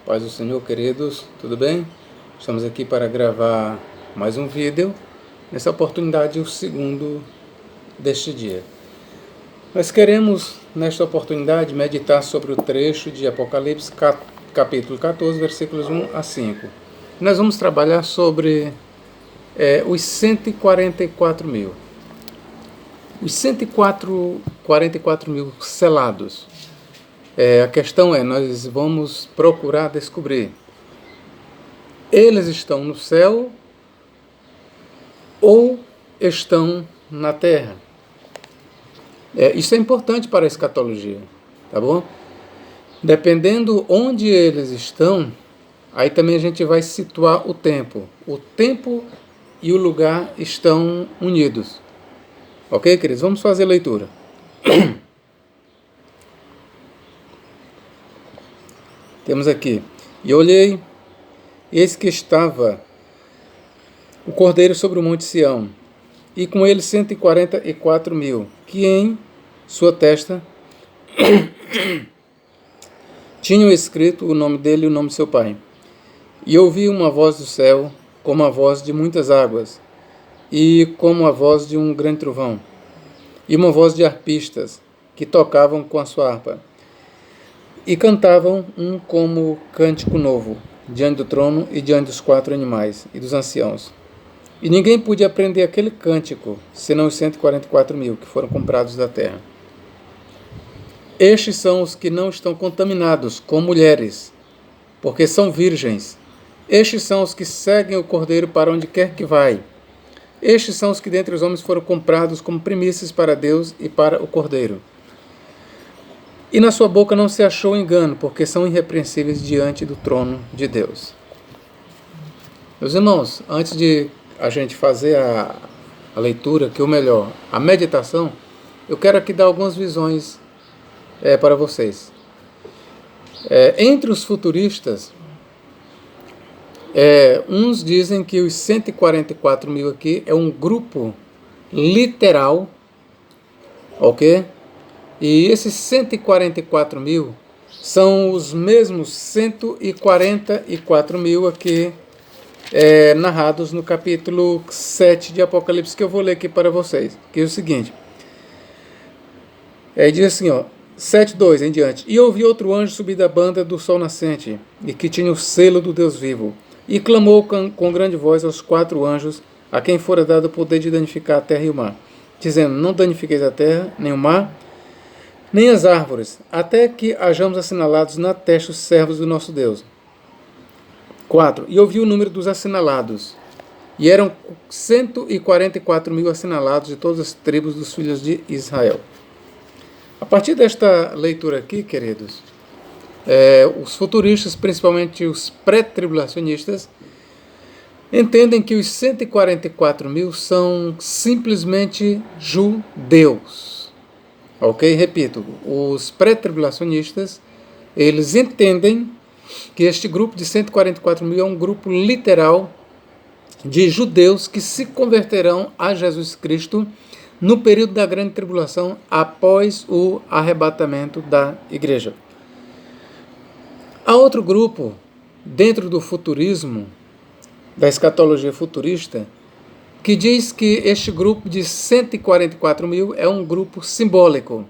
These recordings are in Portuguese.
Paz do Senhor, queridos, tudo bem? Estamos aqui para gravar mais um vídeo, nessa oportunidade o segundo deste dia. Nós queremos, nesta oportunidade, meditar sobre o trecho de Apocalipse, capítulo 14, versículos 1 a 5. Nós vamos trabalhar sobre os 144 mil. Os 144 mil selados. A questão é, nós vamos procurar descobrir, eles estão no céu ou estão na terra? Isso é importante para a escatologia, tá bom? Dependendo onde eles estão, aí também a gente vai situar o tempo. O tempo e o lugar estão unidos. Ok, queridos? Vamos fazer a leitura. Temos aqui: e olhei, eis que estava o Cordeiro sobre o monte Sião, e com ele 144 mil, que em sua testa tinham escrito o nome dele e o nome de seu pai. E ouvi uma voz do céu, como a voz de muitas águas, e como a voz de um grande trovão, e uma voz de arpistas, que tocavam com a sua harpa, e cantavam um como cântico novo, diante do trono e diante dos 4 animais e dos anciãos. E ninguém podia aprender aquele cântico, senão os 144 mil que foram comprados da terra. Estes são os que não estão contaminados com mulheres, porque são virgens. Estes são os que seguem o Cordeiro para onde quer que vai. Estes são os que dentre os homens foram comprados como primícias para Deus e para o Cordeiro. E na sua boca não se achou engano, porque são irrepreensíveis diante do trono de Deus. Meus irmãos, antes de a gente fazer a leitura, que o melhor, a meditação, eu quero aqui dar algumas visões para vocês. Entre os futuristas, uns dizem que os 144 mil aqui é um grupo literal, ok? E esses 144 mil são os mesmos 144 mil aqui narrados no capítulo 7 de Apocalipse, que eu vou ler aqui para vocês. Que é o seguinte, diz assim, 7:2 em diante: e ouvi outro anjo subir da banda do sol nascente, e que tinha o selo do Deus vivo, e clamou com grande voz aos 4 anjos, a quem fora dado o poder de danificar a terra e o mar, dizendo: não danifiqueis a terra, nem o mar, nem as árvores, até que hajamos assinalados na testa os servos do nosso Deus. 4. E ouvi o número dos assinalados, e eram 144 mil assinalados de todas as tribos dos filhos de Israel. A partir desta leitura aqui, queridos, os futuristas, principalmente os pré-tribulacionistas, entendem que os 144 mil são simplesmente judeus. Ok? Repito, os pré-tribulacionistas, eles entendem que este grupo de 144 mil é um grupo literal de judeus que se converterão a Jesus Cristo no período da grande tribulação, após o arrebatamento da igreja. Há outro grupo, dentro do futurismo, da escatologia futurista, que diz que este grupo de 144 mil é um grupo simbólico.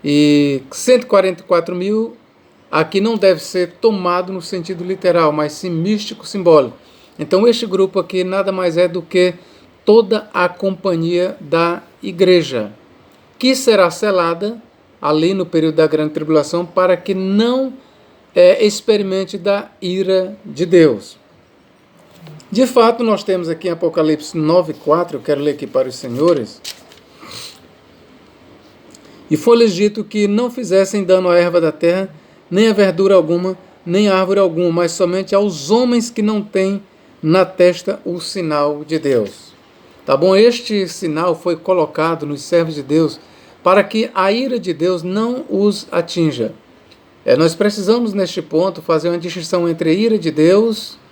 E 144 mil aqui não deve ser tomado no sentido literal, mas sim místico, simbólico. Então este grupo aqui nada mais é do que toda a companhia da igreja, que será selada ali no período da grande tribulação, para que não experimente da ira de Deus. De fato, nós temos aqui em Apocalipse 9:4, eu quero ler aqui para os senhores: e foi-lhes dito que não fizessem dano à erva da terra, nem a verdura alguma, nem a árvore alguma, mas somente aos homens que não têm na testa o sinal de Deus. Tá bom? Este sinal foi colocado nos servos de Deus para que a ira de Deus não os atinja. Nós precisamos, neste ponto, fazer uma distinção entre a ira de Deus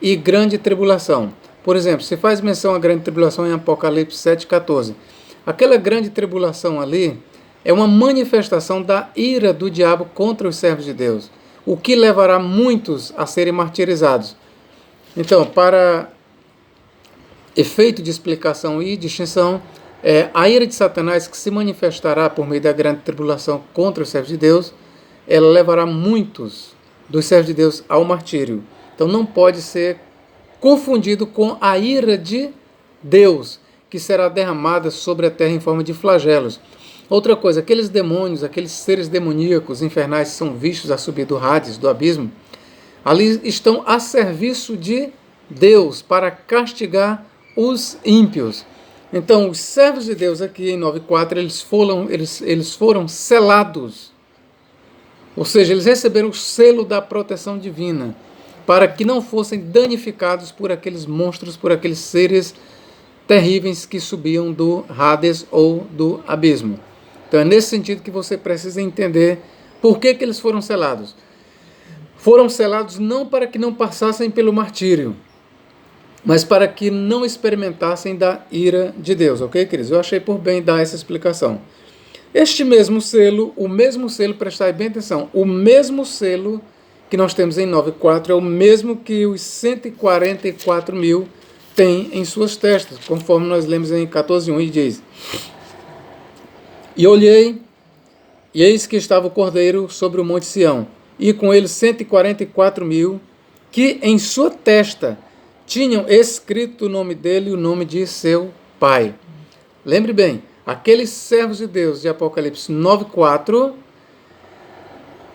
e grande tribulação. Por exemplo, se faz menção à grande tribulação em Apocalipse 7:14. Aquela grande tribulação ali é uma manifestação da ira do diabo contra os servos de Deus. o que levará muitos a serem martirizados. Então, para efeito de explicação e distinção, a ira de Satanás, que se manifestará por meio da grande tribulação contra os servos de Deus, ela levará muitos dos servos de Deus ao martírio. Então não pode ser confundido com a ira de Deus, que será derramada sobre a terra em forma de flagelos. Outra coisa, aqueles demônios, aqueles seres demoníacos infernais que são vistos a subir do Hades, do abismo, ali estão a serviço de Deus para castigar os ímpios. Então, os servos de Deus aqui em 9:4, eles foram selados. Ou seja, eles receberam o selo da proteção divina, para que não fossem danificados por aqueles monstros, por aqueles seres terríveis que subiam do Hades ou do abismo. Então é nesse sentido que você precisa entender por que eles foram selados. Foram selados não para que não passassem pelo martírio, mas para que não experimentassem da ira de Deus, ok, queridos? Eu achei por bem dar essa explicação. Este mesmo selo, prestai bem atenção, o mesmo selo que nós temos em 9:4 é o mesmo que os 144 mil têm em suas testas, conforme nós lemos em 14:1, e diz: E olhei, e eis que estava o Cordeiro sobre o monte Sião, e com ele 144 mil, que em sua testa tinham escrito o nome dele e o nome de seu pai. Lembre bem, aqueles servos de Deus de Apocalipse 9:4,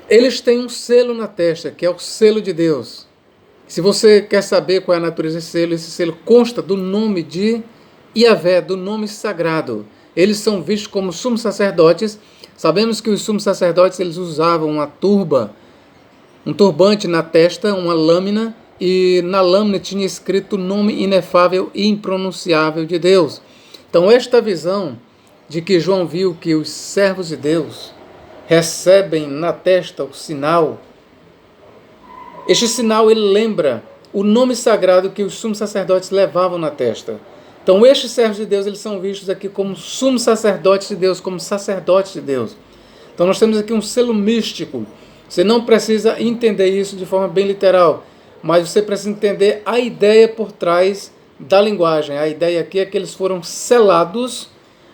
eles têm um selo na testa, que é o selo de Deus. Se você quer saber qual é a natureza desse selo, esse selo consta do nome de Yahvé, do nome sagrado. Eles são vistos como sumos sacerdotes. Sabemos que os sumos sacerdotes eles usavam uma turba, um turbante na testa, uma lâmina, e na lâmina tinha escrito o nome inefável e impronunciável de Deus. Então esta visão de que João viu que os servos de Deus recebem na testa o sinal, este sinal ele lembra o nome sagrado que os sumos sacerdotes levavam na testa. Então estes servos de Deus eles são vistos aqui como sumos sacerdotes de Deus, como sacerdotes de Deus. Então nós temos aqui um selo místico. Você não precisa entender isso de forma bem literal, mas você precisa entender a ideia por trás da linguagem. A ideia aqui é que eles foram selados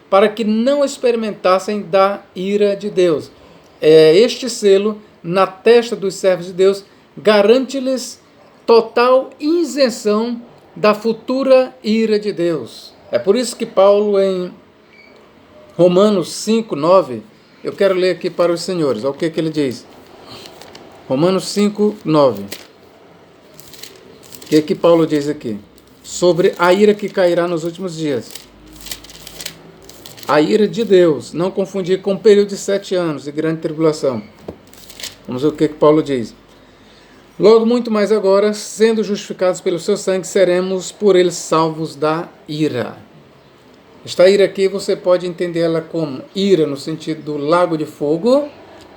para que não experimentassem da ira de Deus. Este selo na testa dos servos de Deus garante-lhes total isenção da futura ira de Deus. É por isso que Paulo em Romanos 5:9, eu quero ler aqui para os senhores, olha o que ele diz. Romanos 5:9. O que Paulo diz aqui? Sobre a ira que cairá nos últimos dias. A ira de Deus, não confundir com o período de 7 anos de grande tribulação. Vamos ver o que Paulo diz. Logo, muito mais agora, sendo justificados pelo seu sangue, seremos por ele salvos da ira. Esta ira aqui você pode entender ela como ira no sentido do lago de fogo.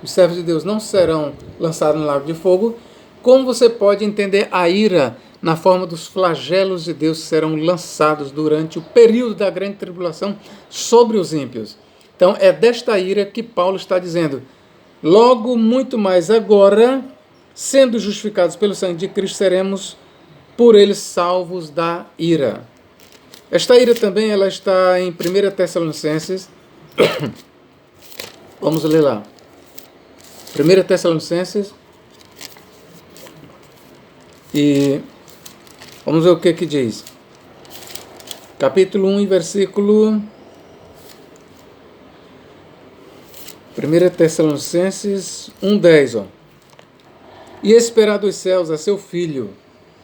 Os servos de Deus não serão lançados no lago de fogo. Como você pode entender a ira na forma dos flagelos de Deus que serão lançados durante o período da grande tribulação sobre os ímpios. Então é desta ira que Paulo está dizendo: logo, muito mais agora, sendo justificados pelo sangue de Cristo, seremos por ele salvos da ira. Esta ira também ela está em 1 Tessalonicenses. Vamos ler lá. 1 Tessalonicenses. E vamos ver o que diz. Capítulo 1 e versículo... 1 Tessalonicenses 1:10, ó. E esperar dos céus a seu Filho,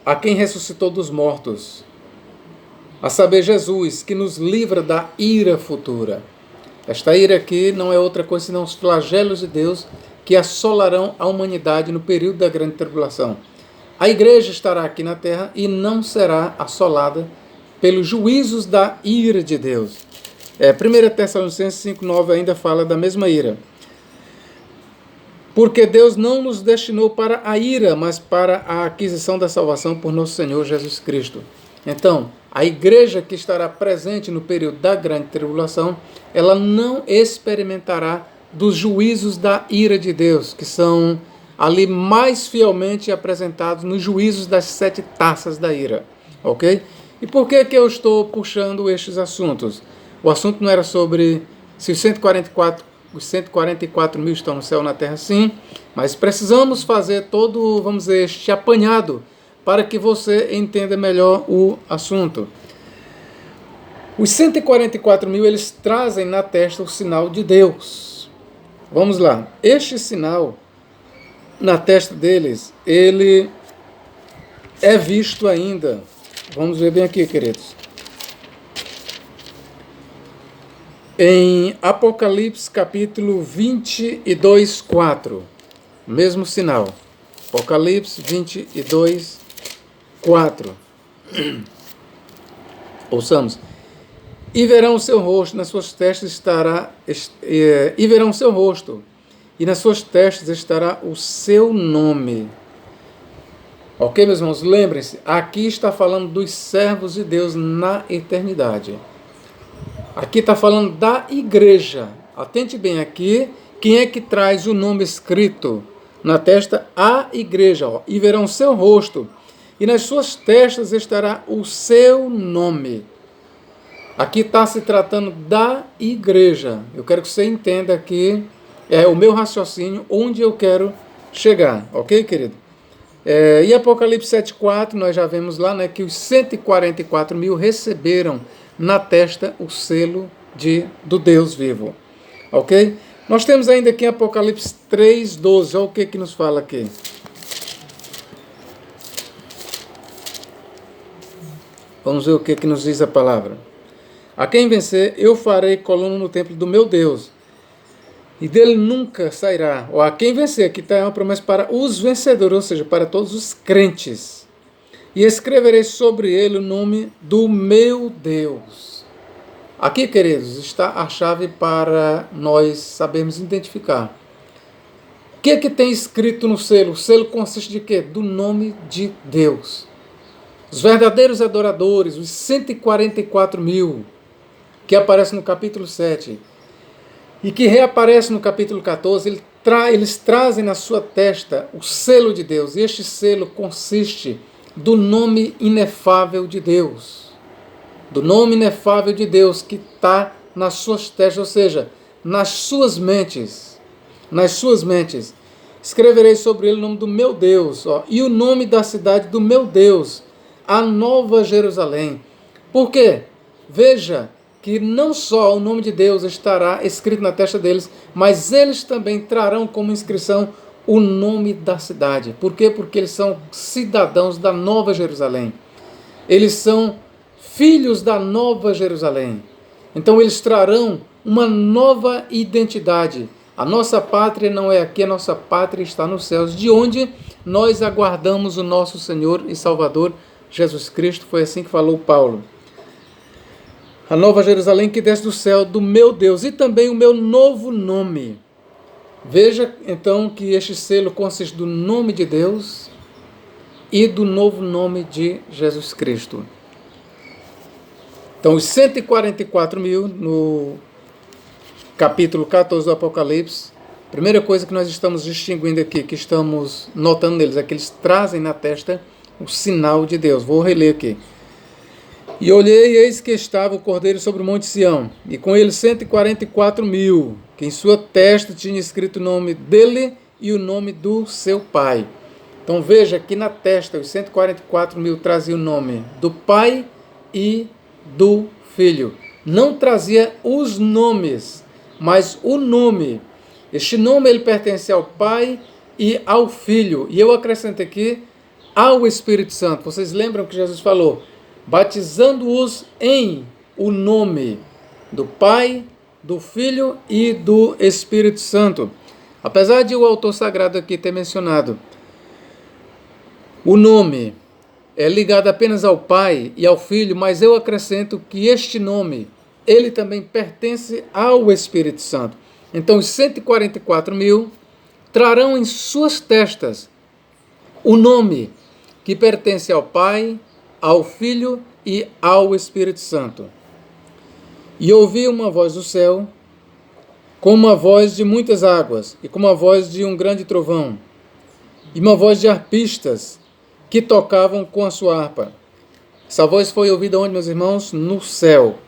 a quem ressuscitou dos mortos, a saber, Jesus, que nos livra da ira futura. Esta ira aqui não é outra coisa senão os flagelos de Deus que assolarão a humanidade no período da grande tribulação. A igreja estará aqui na terra e não será assolada pelos juízos da ira de Deus. 1 Tessalonicenses 5:9 ainda fala da mesma ira. Porque Deus não nos destinou para a ira, mas para a aquisição da salvação por nosso Senhor Jesus Cristo. Então, a igreja que estará presente no período da grande tribulação, ela não experimentará dos juízos da ira de Deus, que são ali mais fielmente apresentados nos juízos das 7 taças da ira, ok? E por que eu estou puxando estes assuntos? O assunto não era sobre se os 144 mil estão no céu ou na terra, sim, mas precisamos fazer todo, vamos dizer, este apanhado para que você entenda melhor o assunto. Os 144 mil, eles trazem na testa o sinal de Deus. Vamos lá. Este sinal, na testa deles, ele é visto ainda. Vamos ver bem aqui, queridos. Em Apocalipse, capítulo 22, 4. Mesmo sinal. Apocalipse 22, 4. Ouçamos. E verão o seu rosto, nas suas testas estará, e verão o seu rosto, e nas suas testas estará o seu nome. Ok, meus irmãos? Lembrem-se, aqui está falando dos servos de Deus na eternidade. Aqui está falando da igreja. Atente bem aqui, quem é que traz o nome escrito na testa? A igreja. Ó. E verão o seu rosto, e nas suas testas estará o seu nome. Aqui está se tratando da igreja. Eu quero que você entenda aqui o meu raciocínio, onde eu quero chegar. Ok, querido? E Apocalipse 7,4, nós já vemos lá, né, que os 144 mil receberam na testa o selo do Deus vivo. Ok? Nós temos ainda aqui Apocalipse 3,12. Olha o que nos fala aqui. Vamos ver o que nos diz a palavra. A quem vencer, eu farei coluna no templo do meu Deus, e dele nunca sairá. Ou a quem vencer, aqui está uma promessa para os vencedores, ou seja, para todos os crentes. E escreverei sobre ele o nome do meu Deus. Aqui, queridos, está a chave para nós sabermos identificar. O que é que tem escrito no selo? O selo consiste de quê? Do nome de Deus. Os verdadeiros adoradores, os 144 mil, que aparecem no capítulo 7, e que reaparece no capítulo 14, eles trazem na sua testa o selo de Deus. E este selo consiste do nome inefável de Deus. Do nome inefável de Deus que está nas suas testas, ou seja, nas suas mentes. Nas suas mentes. Escreverei sobre ele o nome do meu Deus, ó, e o nome da cidade do meu Deus, a Nova Jerusalém. Por quê? Veja que não só o nome de Deus estará escrito na testa deles, mas eles também trarão como inscrição o nome da cidade. Por quê? Porque eles são cidadãos da Nova Jerusalém. Eles são filhos da Nova Jerusalém. Então eles trarão uma nova identidade. A nossa pátria não é aqui, a nossa pátria está nos céus, de onde nós aguardamos o nosso Senhor e Salvador Jesus Cristo. Foi assim que falou Paulo. A Nova Jerusalém que desce do céu do meu Deus, e também o meu novo nome. Veja então que este selo consiste do nome de Deus e do novo nome de Jesus Cristo. Então os 144 mil no capítulo 14 do Apocalipse, a primeira coisa que nós estamos distinguindo aqui, que estamos notando neles, é que eles trazem na testa o sinal de Deus. Vou reler aqui. E olhei, e eis que estava o Cordeiro sobre o Monte Sião, e com ele 144 mil, que em sua testa tinha escrito o nome dele e o nome do seu pai. Então veja que na testa os 144 mil traziam o nome do pai e do filho. Não trazia os nomes, mas o nome. Este nome ele pertence ao pai e ao filho. E eu acrescento aqui ao Espírito Santo. Vocês lembram que Jesus falou? Batizando-os em o nome do Pai, do Filho e do Espírito Santo. Apesar de o autor sagrado aqui ter mencionado o nome é ligado apenas ao Pai e ao Filho, mas eu acrescento que este nome, ele também pertence ao Espírito Santo. Então os 144 mil trarão em suas testas o nome que pertence ao Pai, ao Filho e ao Espírito Santo. E ouvi uma voz do céu, como uma voz de muitas águas, e como a voz de um grande trovão. e uma voz de arpistas que tocavam com a sua harpa. Essa voz foi ouvida onde, meus irmãos? No céu.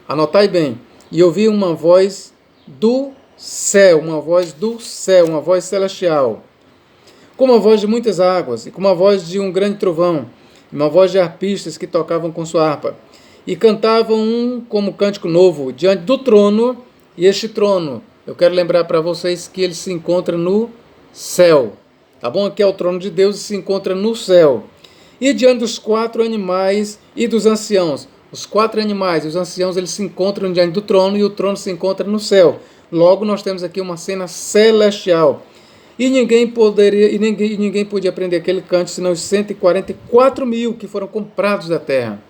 Anotai bem. E ouvi uma voz do céu, uma voz do céu, uma voz celestial, como a voz de muitas águas, e como a voz de um grande trovão, e uma voz de arpistas que tocavam com sua harpa, e cantavam como cântico novo, diante do trono, e este trono, eu quero lembrar para vocês que ele se encontra no céu, tá bom? Aqui é o trono de Deus e se encontra no céu. E diante dos 4 animais e dos anciãos. Os 4 animais e os anciãos, eles se encontram diante do trono e o trono se encontra no céu. Logo, nós temos aqui uma cena celestial. E ninguém podia aprender aquele canto, senão os 144 mil que foram comprados da terra.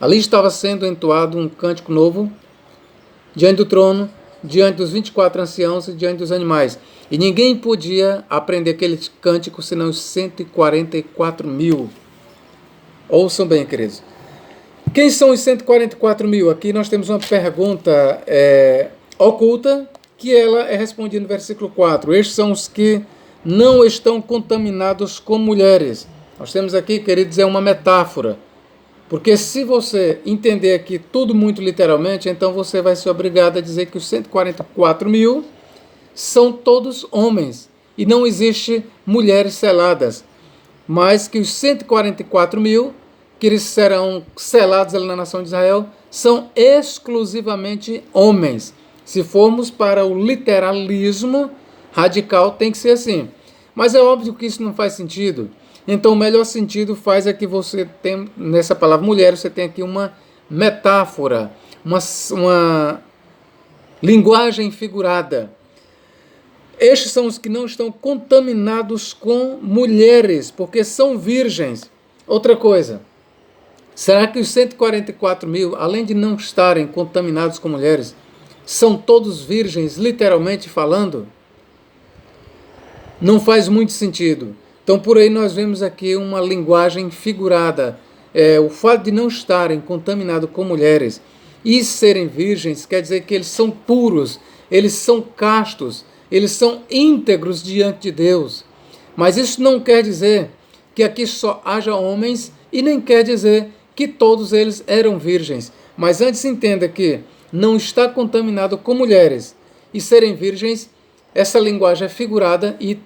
Ali estava sendo entoado um cântico novo, diante do trono, diante dos 24 anciãos e diante dos animais. E ninguém podia aprender aquele cântico, senão os 144 mil. Ouçam bem, queridos. Quem são os 144 mil? Aqui nós temos uma pergunta oculta, que ela é respondida no versículo 4. Estes são os que não estão contaminados com mulheres. Nós temos aqui, queridos, é uma metáfora. Porque se você entender aqui tudo muito literalmente, então você vai ser obrigado a dizer que os 144 mil são todos homens. E não existe mulheres seladas. Mas que os 144 mil, que eles serão selados ali na nação de Israel, são exclusivamente homens. Se formos para o literalismo radical, tem que ser assim. Mas é óbvio que isso não faz sentido. Então, o melhor sentido faz é que você tem, nessa palavra mulher, você tem aqui uma metáfora, uma linguagem figurada. Estes são os que não estão contaminados com mulheres, porque são virgens. Outra coisa, será que os 144 mil, além de não estarem contaminados com mulheres, são todos virgens, literalmente falando? Não faz muito sentido. Então, por aí nós vemos aqui uma linguagem figurada. O fato de não estarem contaminados com mulheres e serem virgens, quer dizer que eles são puros, eles são castos, eles são íntegros diante de Deus. Mas isso não quer dizer que aqui só haja homens e nem quer dizer que todos eles eram virgens. Mas antes entenda que não está contaminado com mulheres e serem virgens, essa linguagem é figurada e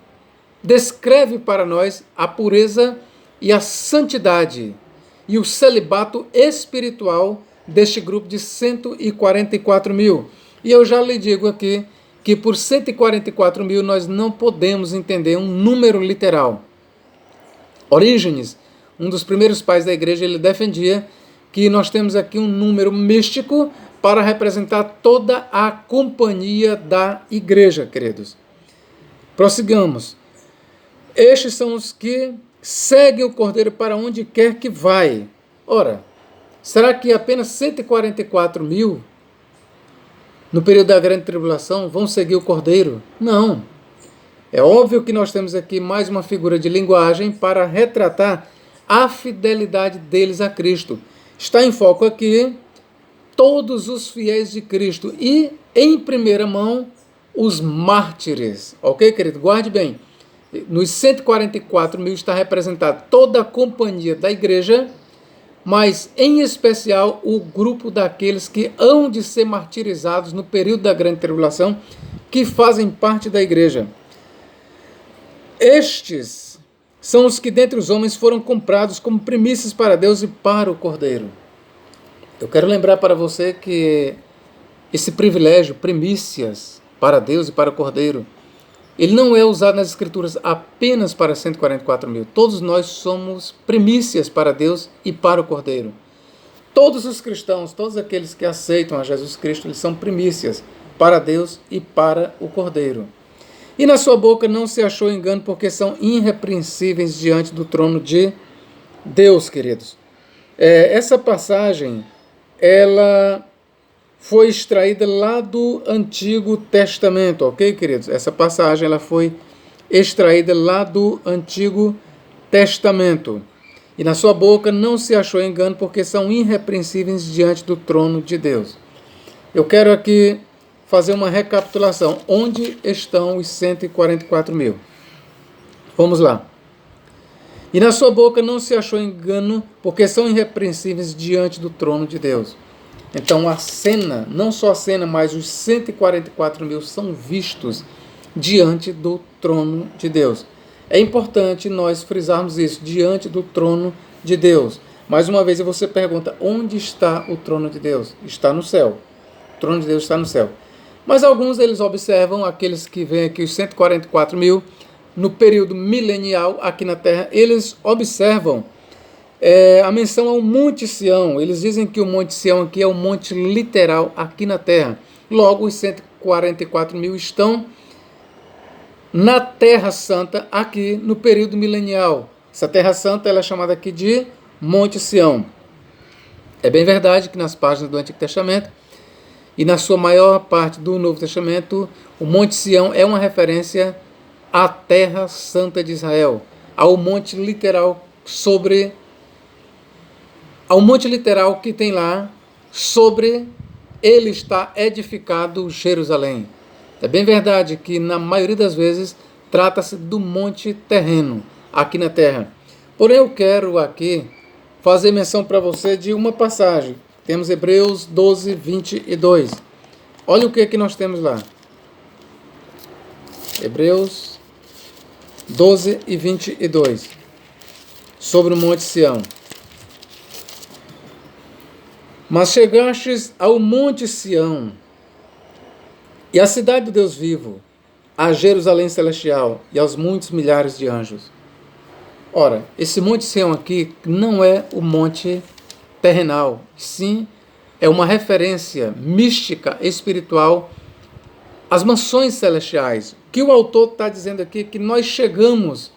descreve para nós a pureza e a santidade e o celibato espiritual deste grupo de 144 mil. E eu já lhe digo aqui que por 144 mil nós não podemos entender um número literal. Orígenes, um dos primeiros pais da igreja, ele defendia que nós temos aqui um número místico para representar toda a companhia da igreja, queridos. Prossigamos. Estes são os que seguem o Cordeiro para onde quer que vai. Ora, será que apenas 144 mil, no período da grande tribulação, vão seguir o Cordeiro? Não. É óbvio que nós temos aqui mais uma figura de linguagem para retratar a fidelidade deles a Cristo. Está em foco aqui todos os fiéis de Cristo e, em primeira mão, os mártires. Ok, querido? Guarde bem. Nos 144 mil está representada toda a companhia da igreja, mas em especial o grupo daqueles que hão de ser martirizados no período da grande tribulação, que fazem parte da igreja. Estes são os que dentre os homens foram comprados como primícias para Deus e para o Cordeiro. Eu quero lembrar para você que esse privilégio, primícias para Deus e para o Cordeiro, ele não é usado nas Escrituras apenas para 144 mil. Todos nós somos primícias para Deus e para o Cordeiro. Todos os cristãos, todos aqueles que aceitam a Jesus Cristo, eles são primícias para Deus e para o Cordeiro. E na sua boca não se achou engano, porque são irrepreensíveis diante do trono de Deus, queridos. Essa passagem, ela foi extraída lá do Antigo Testamento, ok, queridos? Essa passagem ela foi extraída lá do Antigo Testamento. E na sua boca não se achou engano, porque são irrepreensíveis diante do trono de Deus. Eu quero aqui fazer uma recapitulação. Onde estão os 144 mil? Vamos lá. E na sua boca não se achou engano, porque são irrepreensíveis diante do trono de Deus. Então a cena, não só a cena, mas os 144 mil são vistos diante do trono de Deus. É importante nós frisarmos isso, diante do trono de Deus. Mais uma vez você pergunta, onde está o trono de Deus? Está no céu. O trono de Deus está no céu. Mas alguns eles observam, aqueles que veem aqui os 144 mil, no período milenial aqui na Terra, eles observam a menção ao Monte Sião. Eles dizem que o Monte Sião aqui é o monte literal aqui na Terra. Logo, os 144 mil estão na Terra Santa aqui no período milenial. Essa Terra Santa ela é chamada aqui de Monte Sião. É bem verdade que nas páginas do Antigo Testamento e na sua maior parte do Novo Testamento, o Monte Sião é uma referência à Terra Santa de Israel, ao monte literal ao monte literal que tem lá, sobre ele está edificado Jerusalém. É bem verdade que na maioria das vezes trata-se do monte terreno, aqui na terra. Porém eu quero aqui fazer menção para você de uma passagem. Temos Hebreus 12, 22. Olha o que nós temos lá. Hebreus 12 e 22. Sobre o Monte Sião. Mas chegastes ao Monte Sião, e à cidade do Deus vivo, a Jerusalém celestial, e aos muitos milhares de anjos. Ora, esse Monte Sião aqui não é o monte terrenal, sim, é uma referência mística, espiritual, às mansões celestiais. O que o autor está dizendo aqui é que nós chegamos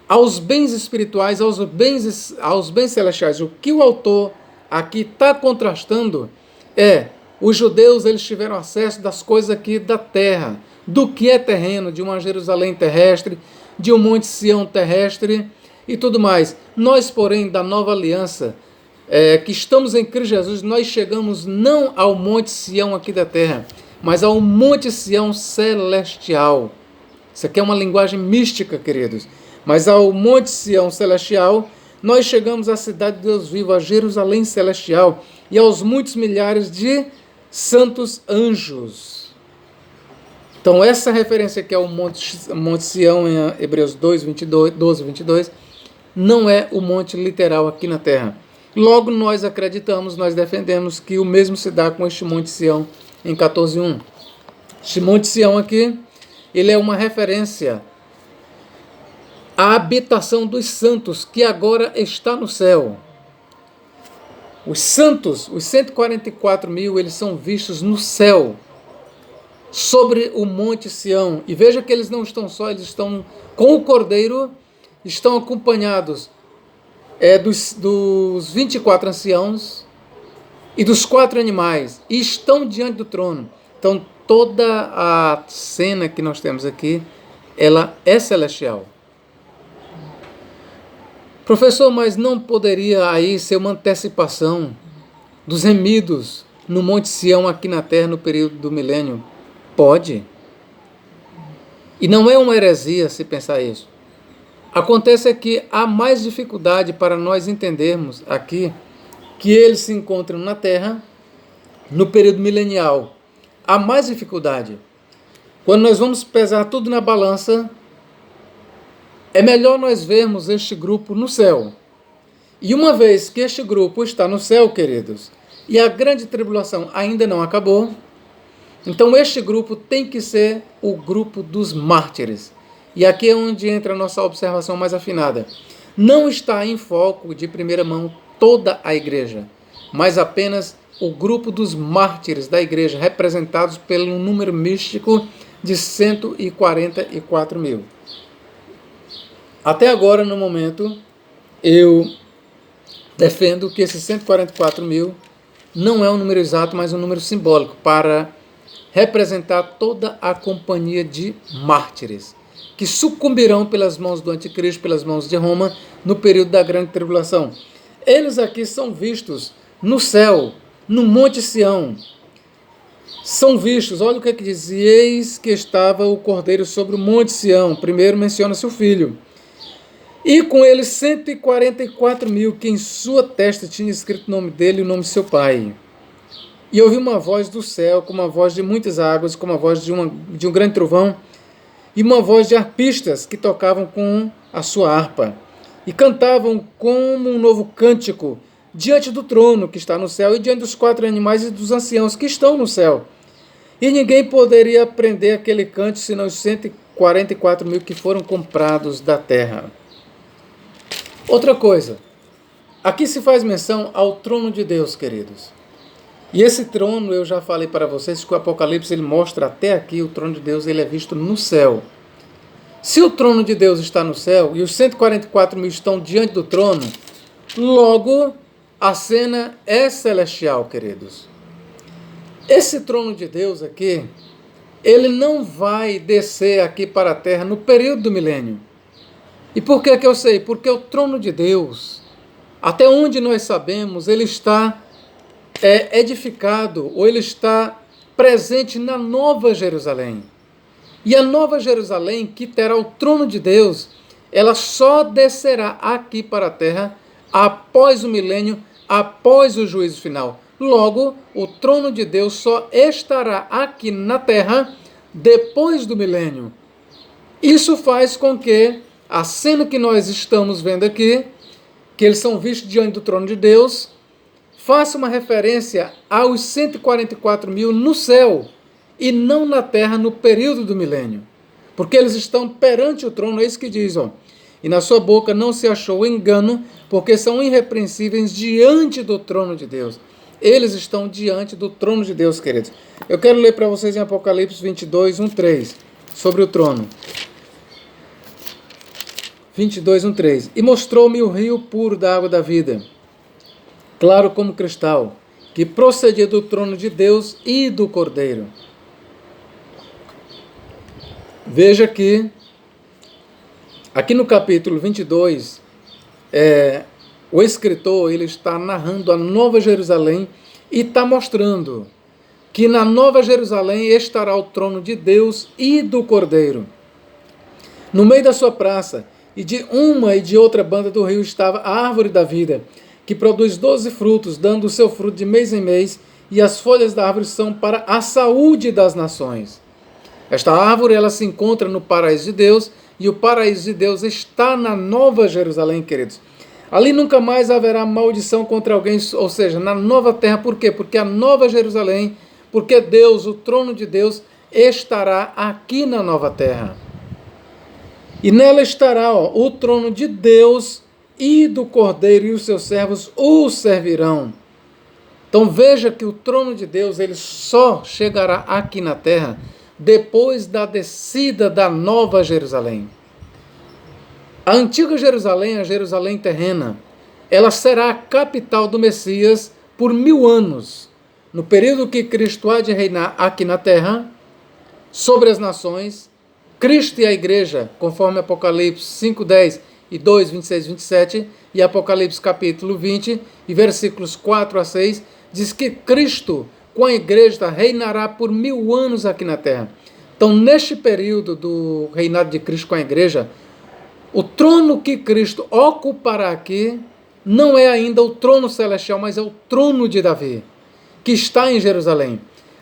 aos bens espirituais, aos bens celestiais. O que o autor aqui está contrastando os judeus eles tiveram acesso das coisas aqui da terra, do que é terreno, de uma Jerusalém terrestre, de um Monte Sião terrestre e tudo mais. Nós, porém, da nova aliança, que estamos em Cristo Jesus, nós chegamos não ao Monte Sião aqui da terra, mas ao Monte Sião celestial. Isso aqui é uma linguagem mística, queridos. Mas ao Monte Sião celestial, nós chegamos à cidade de Deus vivo, a Jerusalém celestial, e aos muitos milhares de santos anjos. Então essa referência que é o Monte Sião em Hebreus 12, 22, não é o monte literal aqui na terra. Logo nós acreditamos, nós defendemos que o mesmo se dá com este Monte Sião em 14:1. Este Monte Sião aqui, ele é uma referência à habitação dos santos que agora está no céu. Os santos, os 144 mil, eles são vistos no céu, sobre o Monte Sião. E veja que eles não estão só, eles estão com o Cordeiro, estão acompanhados dos 24 anciãos e dos 4 animais, e estão diante do trono. Então toda a cena que nós temos aqui, ela é celestial. Professor, mas não poderia aí ser uma antecipação dos remidos no Monte Sião aqui na Terra no período do milênio? Pode. E não é uma heresia se pensar isso. Acontece que há mais dificuldade para nós entendermos aqui que eles se encontram na Terra no período milenial. Há mais dificuldade. Quando nós vamos pesar tudo na balança, é melhor nós vermos este grupo no céu. E uma vez que este grupo está no céu, queridos, e a grande tribulação ainda não acabou, então este grupo tem que ser o grupo dos mártires. E aqui é onde entra a nossa observação mais afinada. Não está em foco de primeira mão toda a igreja, mas apenas o grupo dos mártires da igreja, representados pelo número místico de 144 mil. Até agora, no momento, eu defendo que esses 144 mil não é um número exato, mas um número simbólico para representar toda a companhia de mártires que sucumbirão pelas mãos do anticristo, pelas mãos de Roma, no período da grande tribulação. Eles aqui são vistos no céu, no Monte Sião. são vistos, olha o que diz, e eis que estava o Cordeiro sobre o monte Sião, primeiro menciona-se o filho, e com ele 144.000, que em sua testa tinha escrito o nome dele e o nome de seu pai. E ouvi uma voz do céu, como a voz de muitas águas, como a voz de um grande trovão, e uma voz de arpistas que tocavam com a sua harpa, e cantavam como um novo cântico, diante do trono que está no céu, e diante dos 4 animais e dos anciãos que estão no céu. E ninguém poderia aprender aquele cântico, senão os 144.000 que foram comprados da terra. Outra coisa, aqui se faz menção ao trono de Deus, queridos. E esse trono, eu já falei para vocês que o Apocalipse ele mostra até aqui, o trono de Deus ele é visto no céu. Se o trono de Deus está no céu e os 144.000 estão diante do trono, logo a cena é celestial, queridos. Esse trono de Deus aqui, ele não vai descer aqui para a terra no período do milênio. E por que eu sei? Porque o trono de Deus, até onde nós sabemos, ele está edificado, ou ele está presente na Nova Jerusalém. E a Nova Jerusalém, que terá o trono de Deus, ela só descerá aqui para a terra após o milênio, após o juízo final. Logo, o trono de Deus só estará aqui na terra depois do milênio. Isso faz com que a cena que nós estamos vendo aqui, que eles são vistos diante do trono de Deus, faça uma referência aos 144.000 no céu e não na terra no período do milênio. Porque eles estão perante o trono, é isso que diz, ó. E na sua boca não se achou engano, porque são irrepreensíveis diante do trono de Deus. Eles estão diante do trono de Deus, queridos. Eu quero ler para vocês em Apocalipse 22, 1-3, sobre o trono. 22, 1-3. E mostrou-me o rio puro da água da vida, claro como cristal, que procedia do trono de Deus e do Cordeiro. Veja que, aqui no capítulo 22, o escritor ele está narrando a Nova Jerusalém e está mostrando que na Nova Jerusalém estará o trono de Deus e do Cordeiro. No meio da sua praça, e de uma e de outra banda do rio estava a árvore da vida, que produz 12 frutos, dando o seu fruto de mês em mês, e as folhas da árvore são para a saúde das nações. Esta árvore ela se encontra no paraíso de Deus, e o paraíso de Deus está na Nova Jerusalém, queridos. Ali nunca mais haverá maldição contra alguém, ou seja, na nova terra. Por quê? Porque a Nova Jerusalém, porque Deus, o trono de Deus, estará aqui na nova terra. E nela estará o trono de Deus e do Cordeiro, e os seus servos o servirão. Então veja que o trono de Deus ele só chegará aqui na terra depois da descida da Nova Jerusalém. A antiga Jerusalém, a Jerusalém terrena, ela será a capital do Messias por 1000 anos, no período que Cristo há de reinar aqui na terra, sobre as nações. Cristo e a igreja, conforme Apocalipse 5:10 e 2:26 e 27, e Apocalipse capítulo 20, e versículos 4-6, diz que Cristo com a igreja reinará por 1000 anos aqui na terra. Então, neste período do reinado de Cristo com a igreja, o trono que Cristo ocupará aqui não é ainda o trono celestial, mas é o trono de Davi, que está em Jerusalém.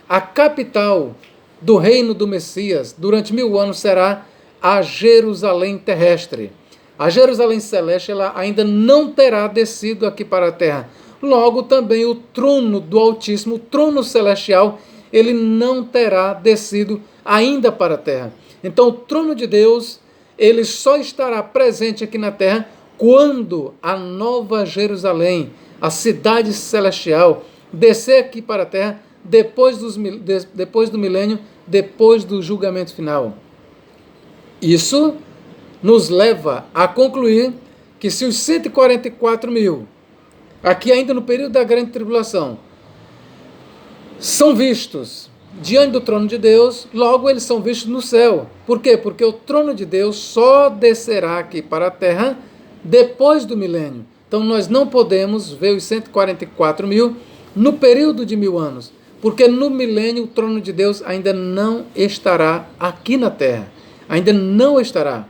A capital do reino do Messias, durante 1000 anos, será a Jerusalém terrestre. A Jerusalém celeste ela ainda não terá descido aqui para a terra. Logo, também o trono do Altíssimo, o trono celestial, ele não terá descido ainda para a terra. Então, o trono de Deus, ele só estará presente aqui na terra quando a Nova Jerusalém, a cidade celestial, descer aqui para a terra, depois do milênio, depois do julgamento final. Isso nos leva a concluir que se os 144.000, aqui ainda no período da grande tribulação, são vistos diante do trono de Deus, logo eles são vistos no céu. Por quê? Porque o trono de Deus só descerá aqui para a terra depois do milênio. Então nós não podemos ver os 144.000 no período de 1000 anos. Porque no milênio o trono de Deus ainda não estará aqui na terra. Ainda não estará.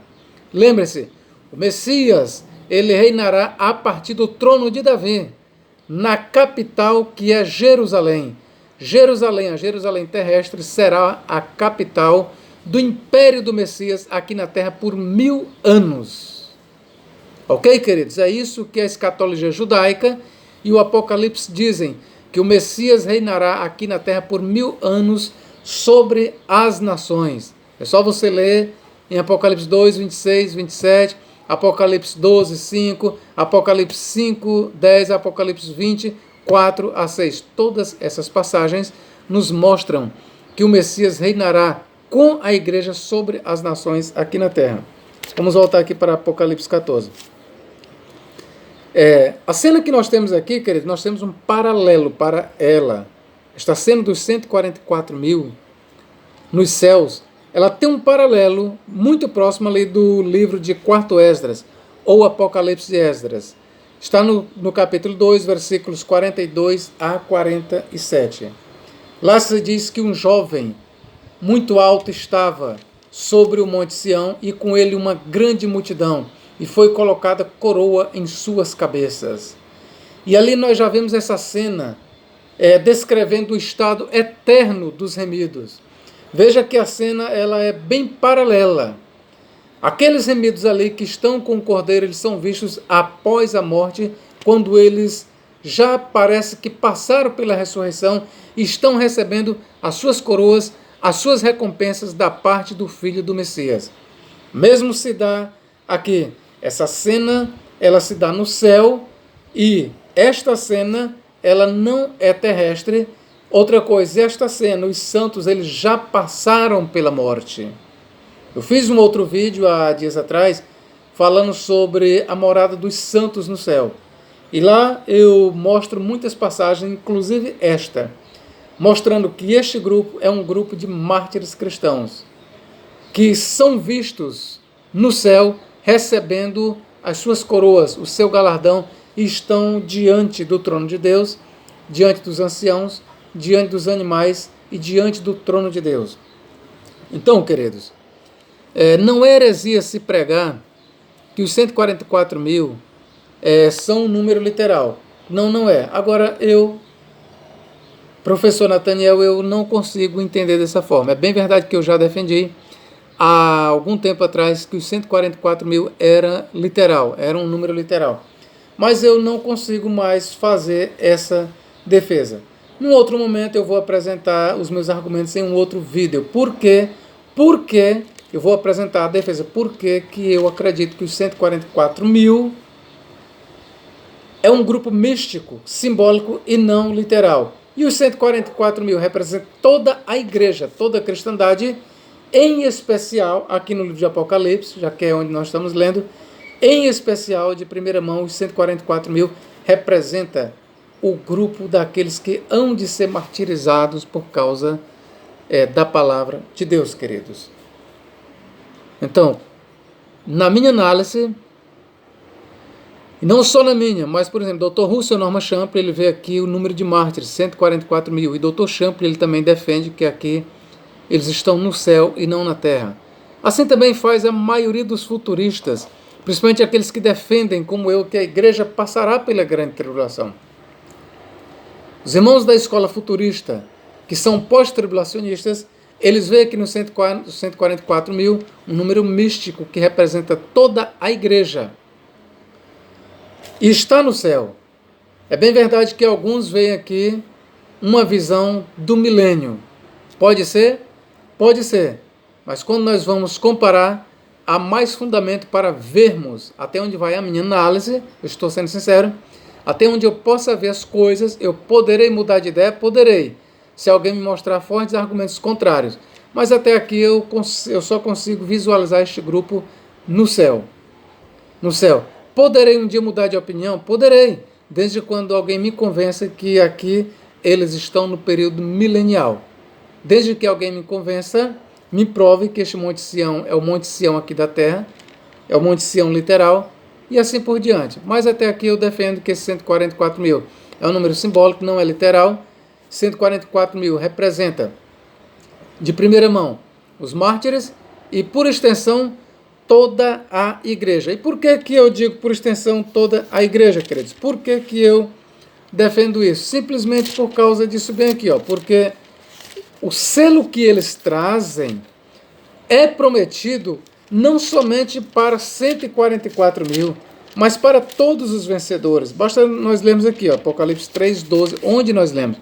Lembre-se, o Messias, ele reinará a partir do trono de Davi, na capital que é Jerusalém. Jerusalém, a Jerusalém terrestre, será a capital do império do Messias aqui na terra por 1000 anos. Ok, queridos? É isso que a escatologia judaica e o Apocalipse dizem, que o Messias reinará aqui na terra por 1000 anos sobre as nações. É só você ler em Apocalipse 2, 26, 27, Apocalipse 12, 5, Apocalipse 5, 10, Apocalipse 20, 4 a 6. Todas essas passagens nos mostram que o Messias reinará com a igreja sobre as nações aqui na terra. Vamos voltar aqui para Apocalipse 14. A cena que nós temos aqui, queridos, nós temos um paralelo para ela. Esta cena dos 144.000 nos céus, ela tem um paralelo muito próximo ali do livro de 4º Esdras, ou Apocalipse de Esdras. Está no capítulo 2, versículos 42 a 47. Lá se diz que um jovem muito alto estava sobre o Monte Sião e com ele uma grande multidão, e foi colocada coroa em suas cabeças. E ali nós já vemos essa cena descrevendo o estado eterno dos remidos. Veja que a cena ela é bem paralela. Aqueles remidos ali que estão com o Cordeiro, eles são vistos após a morte, quando eles já parece que passaram pela ressurreição e estão recebendo as suas coroas, as suas recompensas da parte do Filho do Messias. Mesmo se dá aqui, essa cena, ela se dá no céu, e esta cena, ela não é terrestre. Outra coisa, esta cena, os santos, eles já passaram pela morte. Eu fiz um outro vídeo há dias atrás, falando sobre a morada dos santos no céu. E lá eu mostro muitas passagens, inclusive esta, mostrando que este grupo é um grupo de mártires cristãos, que são vistos no céu, recebendo as suas coroas, o seu galardão, e estão diante do trono de Deus, diante dos anciãos, diante dos animais e diante do trono de Deus. Então, queridos, não é heresia se pregar que os 144.000 são um número literal. Não, não é. Agora, professor Nathaniel, eu não consigo entender dessa forma. É bem verdade que eu já defendi há algum tempo atrás que os 144.000 era literal, era um número literal. Mas eu não consigo mais fazer essa defesa. Num outro momento eu vou apresentar os meus argumentos em um outro vídeo. Por quê? Porque eu vou apresentar a defesa. Por que eu acredito que os 144.000 é um grupo místico, simbólico e não literal. E os 144.000 representam toda a igreja, toda a cristandade, em especial, aqui no livro de Apocalipse, já que é onde nós estamos lendo, em especial, de primeira mão, os 144.000 representa o grupo daqueles que hão de ser martirizados por causa da palavra de Deus, queridos. Então, na minha análise, e não só na minha, mas, por exemplo, Dr. Russell Norman Champlin, ele vê aqui o número de mártires, 144.000, e Dr. Champlin, ele também defende que aqui eles estão no céu e não na terra. Assim também faz a maioria dos futuristas, principalmente aqueles que defendem, como eu, que a igreja passará pela grande tribulação. Os irmãos da escola futurista, que são pós-tribulacionistas, eles veem aqui nos 144.000 um número místico que representa toda a igreja. E está no céu. É bem verdade que alguns veem aqui uma visão do milênio. Pode ser? Pode ser. Mas quando nós vamos comparar, há mais fundamento para vermos até onde vai a minha análise, eu estou sendo sincero, até onde eu possa ver as coisas. Eu poderei mudar de ideia? Poderei, se alguém me mostrar fortes argumentos contrários. Mas até aqui eu só consigo visualizar este grupo no céu. No céu. Poderei um dia mudar de opinião? Poderei, desde quando alguém me convença que aqui eles estão no período milenial. Desde que alguém me convença, me prove que este Monte Sião é o Monte Sião aqui da Terra, é o Monte Sião literal, e assim por diante. Mas até aqui eu defendo que esse 144.000 é um número simbólico, não é literal, 144 mil representa, de primeira mão, os mártires e, por extensão, toda a igreja. E por que que eu digo, por extensão, toda a igreja, queridos? Por que que eu defendo isso? Simplesmente por causa disso bem aqui, ó, porque o selo que eles trazem é prometido não somente para 144 mil, mas para todos os vencedores. Basta nós lermos aqui, ó, Apocalipse 3:12, onde nós lemos: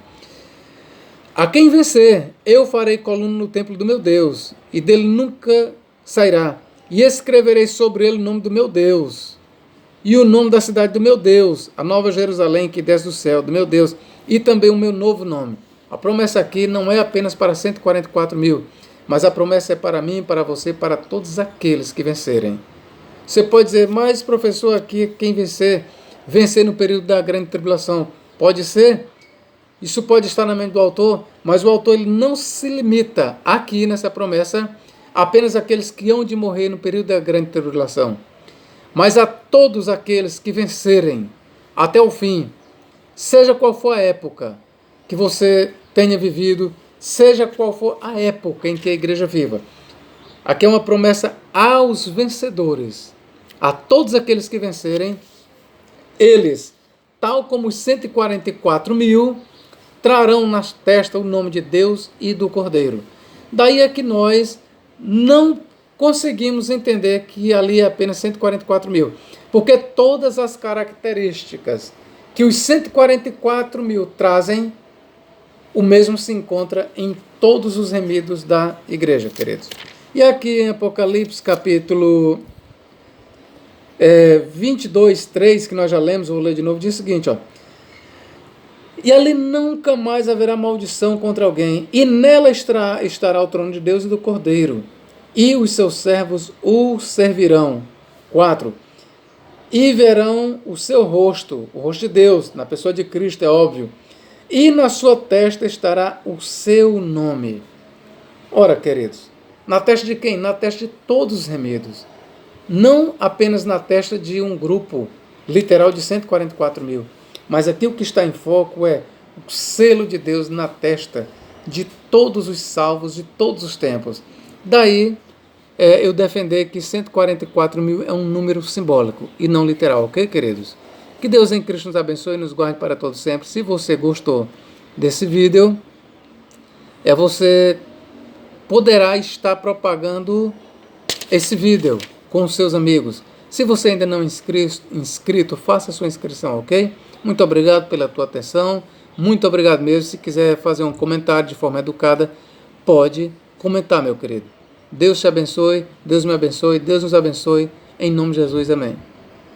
a quem vencer, eu farei coluna no templo do meu Deus, e dele nunca sairá, e escreverei sobre ele o nome do meu Deus, e o nome da cidade do meu Deus, a nova Jerusalém que desce do céu, do meu Deus, e também o meu novo nome. A promessa aqui não é apenas para 144 mil, mas a promessa é para mim, para você, para todos aqueles que vencerem. Você pode dizer, mas professor, aqui quem vencer no período da grande tribulação, pode ser? Isso pode estar na mente do autor, mas o autor ele não se limita aqui nessa promessa apenas àqueles que hão de morrer no período da grande tribulação, mas a todos aqueles que vencerem até o fim, seja qual for a época que você tenha vivido, seja qual for a época em que a igreja viva. Aqui é uma promessa aos vencedores, a todos aqueles que vencerem, eles, tal como os 144 mil, trarão na testa o nome de Deus e do Cordeiro. Daí é que nós não conseguimos entender que ali é apenas 144 mil, porque todas as características que os 144 mil trazem, o mesmo se encontra em todos os remidos da igreja, queridos. E aqui em Apocalipse, capítulo 22:3, que nós já lemos, vou ler de novo, diz o seguinte, ó: e ali nunca mais haverá maldição contra alguém, e nela estará o trono de Deus e do Cordeiro, e os seus servos o servirão. 4. E verão o seu rosto, o rosto de Deus, na pessoa de Cristo, é óbvio, e na sua testa estará o seu nome. Ora, queridos, na testa de quem? Na testa de todos os remidos. Não apenas na testa de um grupo literal de 144 mil. Mas aqui o que está em foco é o selo de Deus na testa de todos os salvos de todos os tempos. Daí eu defender que 144 mil é um número simbólico e não literal, ok, queridos? Que Deus em Cristo nos abençoe e nos guarde para todos sempre. Se você gostou desse vídeo, você poderá estar propagando esse vídeo com os seus amigos. Se você ainda não é inscrito, faça a sua inscrição, ok? Muito obrigado pela tua atenção, muito obrigado mesmo. Se quiser fazer um comentário de forma educada, pode comentar, meu querido. Deus te abençoe, Deus me abençoe, Deus nos abençoe, em nome de Jesus, amém.